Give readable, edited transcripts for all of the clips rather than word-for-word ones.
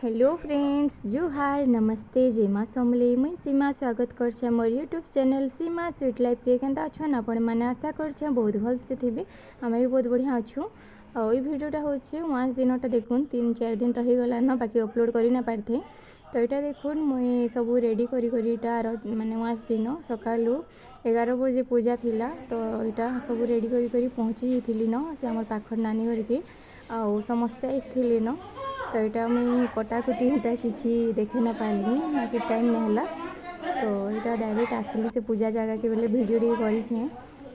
Hello friends, जुहार, नमस्ते, जय माँ समले। मुई सीमा स्वागत करछे मोर यूट्यूब चैनल सीमा स्वीट लाइफ के। केनता अछन आपण मैंने आशा करछे बहुत भल से थे। आम भी बहुत बढ़िया अच्छू। और ये भिडटा हूँ वाँच दिनटा देखुन 3-4 दिन तो हो गला न, बाकी अपलोड कर ना पारे। तो यहाँ देखुन मुई सब रेडी करीटा माने वाँच दिन सका 11 बजे पूजा थिला। तो यहाँ सब रेडी करी पहुँची थी न से आम पाखर नानी घर के आउ समस्ते आसते न। तो यहाँ मुझे कटाकुटी यहाँ किसी देखे ना पारि बाकी टाइम नहीं। तो यहाँ डायरेक्ट आसली से पूजा जगह के बोले वीडियो करें।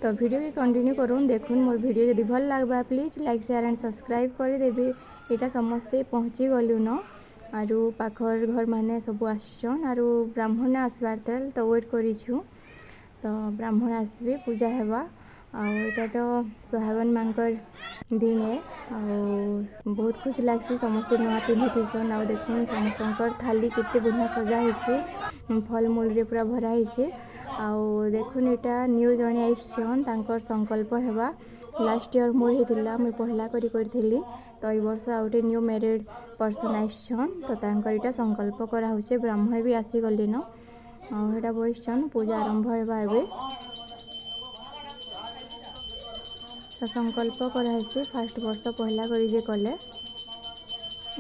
तो वीडियो के कंटिन्यू करूँ देखुन। मोर वीडियो यदि भल लगवा please like share and subscribe करदेवे। यहाँ समस्ते पहुँची गलु न आरु पाखर घर माने सब आसन आरु ब्राह्मण आसबार तेल तो वेट करूँ। तो ब्राह्मण आसबे पूजा हेबा। आटा तो सुहागन मांकर दिन है। बहुत खुशी लगसी समस्ते नुआ पिंधिसन। आ देखुन समस्त थाली केते बढ़िया सजा होइछे, फलमूल रे पूरा भरा होइछे। आउ देखुन एटा न्यू जणे आइछन तांकर संकल्प हेबा। लास्ट ईयर मोर हेतिला मुई पहला करथिली। तो ई वर्ष आउटे न्यू मैरिड पर्सन आइछन तो तांकर एटा संकल्प करा होइछे। ब्राह्मण भी आसी गले न। आ एटा बइछन पूजा आरंभ हेबा एबे। तो संकल्प कराई फास्ट वर्ष पहला करी कले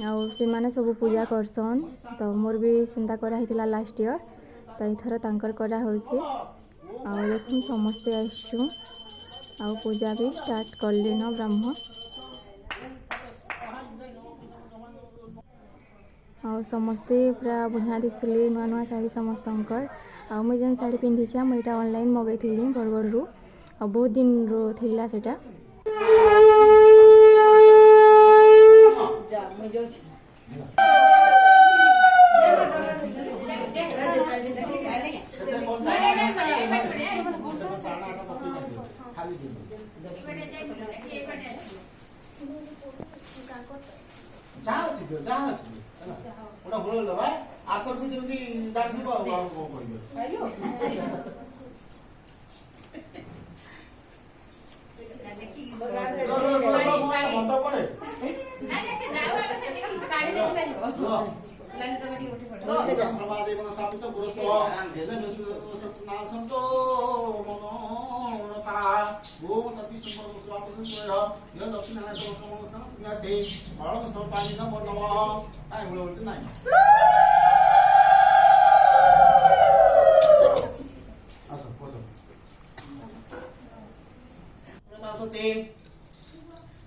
आउ से माने सब पूजा करसन। तो मोर भी चिंता कराई लास्ट ईयर। तो इथर तांकर करा होइछे। आ देखुन समस्ते आइछु आउ पूजा भी स्टार्ट करले न ब्राह्मण। आ समस्ते पूरा बढ़िया दिसुले नुआ नुआ शाढ़ी समस्त। आ मुझे जेन शाढ़ी पिंधिछे मुझे ऑनलाइन मगैली बरगढ़ रु। आ बहुत दिन रो थिला सेटा।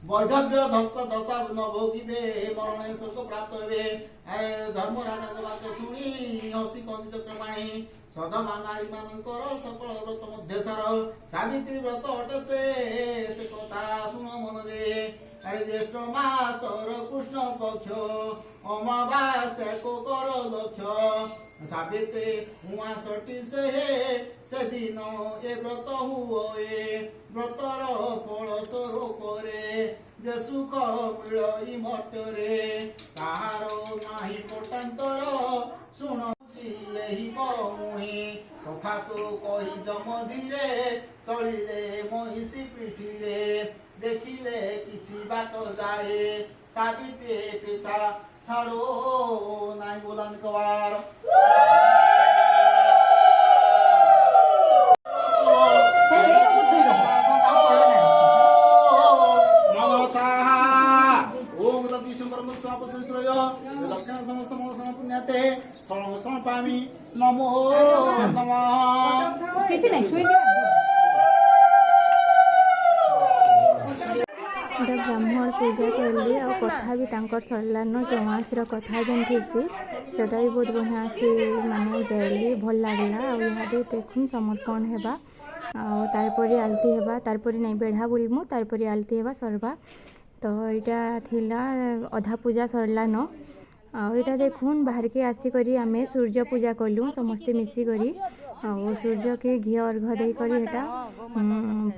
वैधव्य दशा न भोगिबे मरणे स्वर्ग प्राप्त हेबे। अरे धर्म राजा बात शुणी हसी कंदित क्रमाणी सधमा नारी मानकर सकल व्रत मध्य सार सावित्री व्रत अटे से कथा शुण मन दे। अरे ज्येष्ठ मासर कृष्ण पक्ष अमावास्या को कर लक्ष्य सावित्री हुआ सटी से दिन ए व्रत हुए व्रतर फल स्वरूप जे सुख मिल मर्त्य कहार नाही कोटांतर शुण यही पर मुहि तथास्तु कही जम धीरे चलिले महिषी पिठीरे देखिले किछि बाट जाए सावित्री पिछा छाड़ो नाई बोलन कवार। दक्षिण समस्त मंगल पुण्याते फल पामी नमो नमः। ब्राह्मण पूजा करली और कथा भी तांकर सरलान चौमासर कथा जेन थी सेटा भी बहुत बढ़िया से माने गाइली भल लगला। और यहाँ देखुन समर्पण हेबा तारपरे आलती हेबा तारपरे नहीं बेढ़ा बोलमु तारपरे आलती हेबा सरबा। तो यहाँ थिला अधा पूजा सरलान। यहाँ देखुन बाहर के आसिक आमे सूर्य पूजा कलु समस्ते मिसिकरी। सूर्य के घी अर्घ दे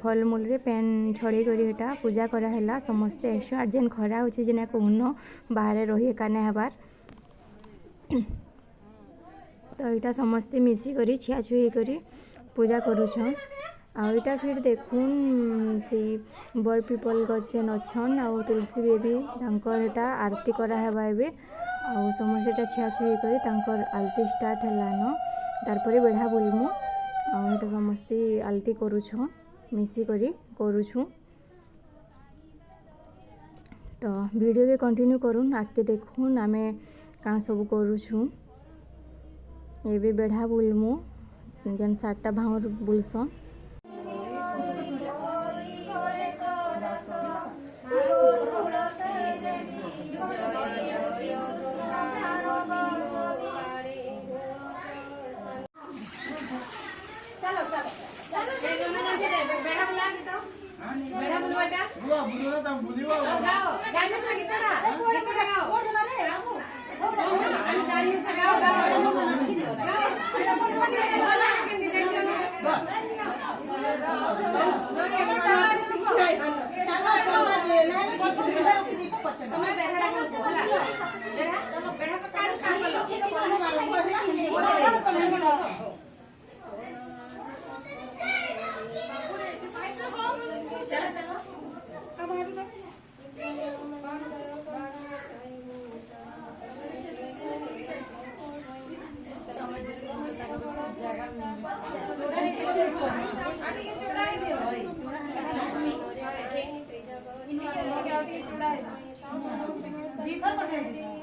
फलमूल रे पेन छड़े करी पूजा कराला समस्ते आसु। आर जेन खरा हो जेन कहून बाहर रही काने हबार। तो यहाँ समस्ते मिसिकरी छिया छुई करी पूजा करुछन। आईटा फिर देखुन से बर पीपल गछन अच्छन आ तुलसी देवी तांकर एटा आरती करा हेबा एबे। ଆଉ ସମସ୍ତେଟା ଛିଆଛୁଇ କରି ତାଙ୍କର ଆଳତି ଷ୍ଟାର୍ଟ ହେଲାନ। ତାରପରେ ବେଢ଼ା ବୁଲମୁ ଆଉ ଏଇଟା ସମସ୍ତେ ଆଳତି କରୁଛୁଁ ମିଶିକରି କରୁଛୁଁ। ତ ଭିଡ଼ିଓକେ କଣ୍ଟିନ୍ୟू କରୁନ୍ ଆଗକେ ଦେଖୁନ୍ ଆମେ କାଣା ସବୁ କରୁଛୁଁ। ଏବେ ବେଢ଼ା ବୁଲମୁ ଯେନ୍ 7ଟା ଭାଉଁର ବୁଲସନ୍।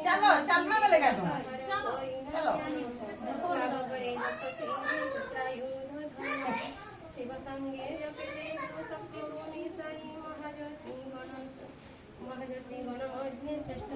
चलो चलना मिलेगा तुम चलो शिव संगे महाज्योति गण मध्य श्रेष्ठ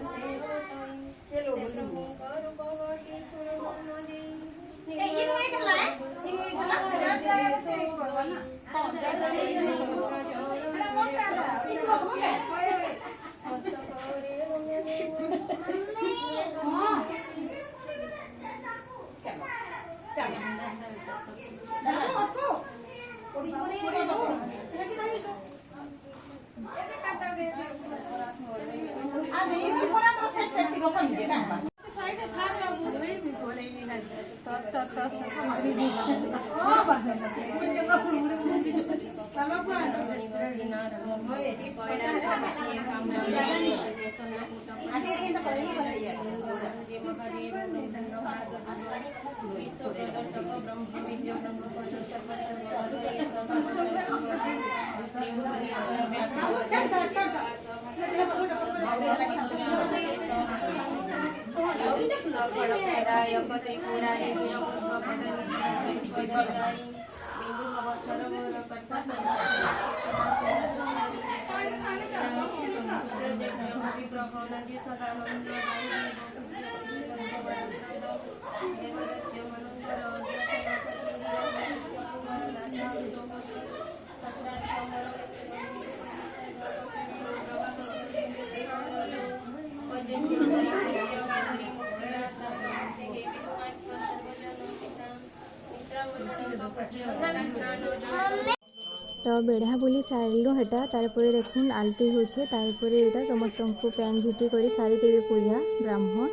तो बेढ़ा बुली सारू हेटा तारपरे देखुन आलती होछे तारपरे एटा समस्त को पैन झिटी करी सारी देवी पूजा ब्राह्मण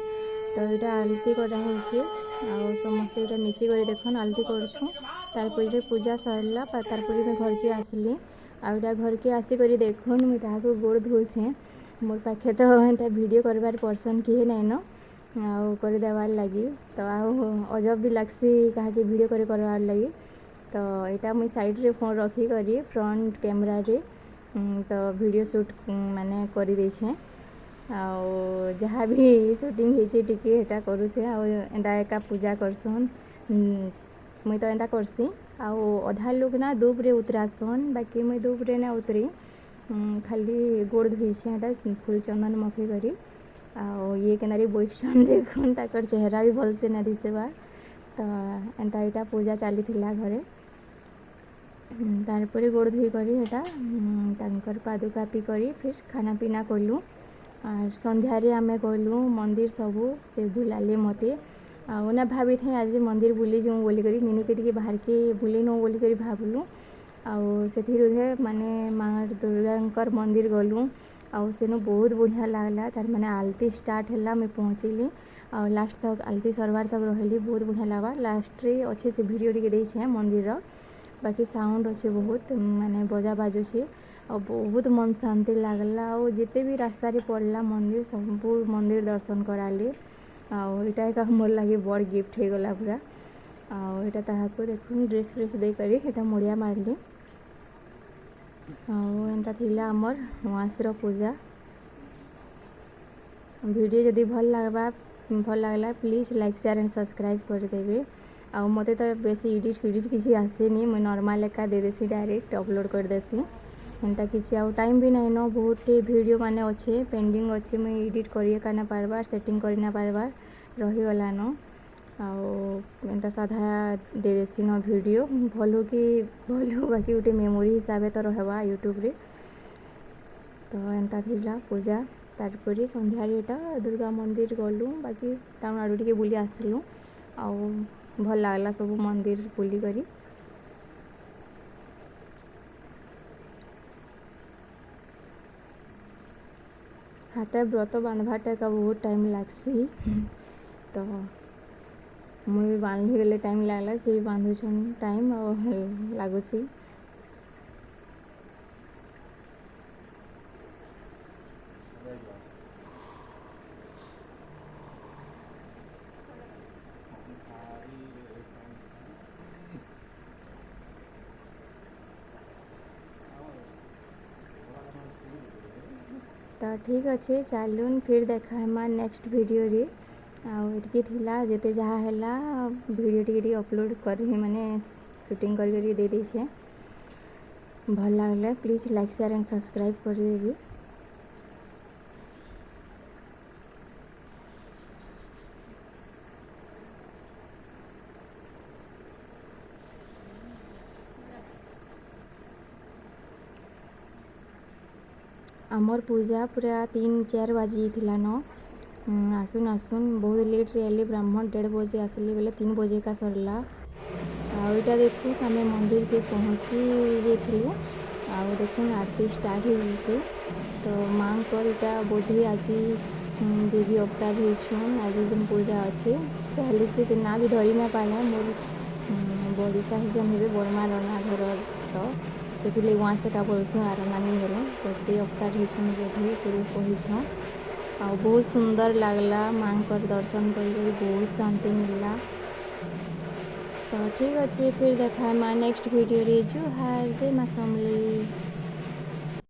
तो यहाँ आलती करा होछे आ समस्त एटा मिसी करी देखुन आलती करछुं तारपरे पूजा सरला तारपरे मैं घर के आसली आउटा घर के आसी करी देखुन मुई ताहाको गोड़ धोछे मोर पाखे तो एंता वीडियो करबार पर्सन किए नाइन आउ कर देवार लगी तो आउ अजब भी लागसी कहा वीडियो करवार लगी तो यहाँ मुई साइड रे फोन रखी करी फ्रंट कैमरा रे तो वीडियो शूट माने करी देछे आउ जहाँ भी शूटिंग होइछे टिके एटा करूछे आउ एंता एका पूजा करसन मुई तो एंता करसी आउ अधा लोग ना धूप रे उतरासन बाकी मुई धूप रे ना उतरी खाली गोड़ धोइछे एटा फूल चंदन मखी करी आउ ये केनारी बैठन देखुन ताकर चेहरा भी भल से ना दिसेबार तो एंता एटा पूजा चली थिला घरे तारपरे गोड़ धोई करी एटा तांकर पादुका पी करी फिर खाना पीना कलु और संध्यारे आमे गलु मंदिर सबू से बुलाले मते आउ ना भाभी थे आज मंदिर बुली जाऊँ बोली करी निनी के टिके बाहर के बुली नौ बोली करी भाबलु आउ से माने माँ दुर्गांकर मंदिर गलु आउ सेनु बहुत बढ़िया लागला तार माने आलती स्टार्ट हैला मैं पहुँचली और लास्ट तक आलती सरवार तक रहली बहुत बढ़िया लगा लास्ट रे अच्छे से वीडियो टिके देछे मंदिर बाकी साउंड अच्छे बहुत माने बजा बाजुछे और बहुत मन शांति लागला और जिते भी रास्ता रे पड़ला मंदिर सब मंदिर दर्शन कराले आईटा एक मोर लगे बड़ गिफ्ट हो गला पूरा आईटा ताकू देखुन ड्रेस फ्रेस देकर ये मुड़िया मारली आंता थिला आमर उआसर पूजा वीडियो जदि भल लगला please like share and subscribe करदेवे आ मते तो बेसी एडिट किसी आसेनी मुझे नॉर्मल एका दे देसी डायरेक्ट अपलोड कर देसी एंता किसी आउ टाइम भी नहीं न बहुत वीडियो माने अच्छे पेंडिंग अच्छे मुझे एडिट करिए का ना पारबार सेटिंग करि ना पारबार रही गला न आंता साधा दे देसी न वीडियो भल हो कि भल हो बाकी गोटे मेमोरी हिसाब तो रहबा यूट्यूब रे तो एंता थिला पूजा तारपरे संध्यारे एटा दुर्गा मंदिर गलु बाकी टाउन आड़ू टिके बुली आसलु आ भल लागला सब मंदिर बुली करी हाथे व्रत बांधवाटा का बहुत टाइम लागसी तो मुझे बांधी गले टाइम लागला से बांधुछन टाइम लगुची तो ठीक अच्छे चलून फिर देखा है नेक्स्ट वीडियो रे आगे थिला जेते जहाँ है वीडियो टी अपलोड कर माने शूटिंग कर दे दीछे भल लगले please like share and subscribe कर देवी आमर पूजा पूरा 3-4 बाजी थिला न आसुन आसुन बहुत लेट रे आले ब्राह्मण 1:30 बजे आसली बोले 3 बजे का सरला आईटा देखू आम मंदिर के पहुँची जाइलु देखुन आरती स्टार्ट हो तो माँ को बोधे आज देवी अवतार होन आज जन पूजा अच्छे पहले कि से ना भी धरी ना पाला मोर बड़ीसा हिजन हे बर्मा रना घर तो से वहाँ से का बोलसूँ आरनानी घर तो से अवतार होन बोधे से कही आ बहुत सुंदर लगला माँ को दर्शन कर बहुत शांति मिलला तो ठीक अच्छे फिर देखा नेक्स्ट वीडियो रे जुहार जय माँ समलेई।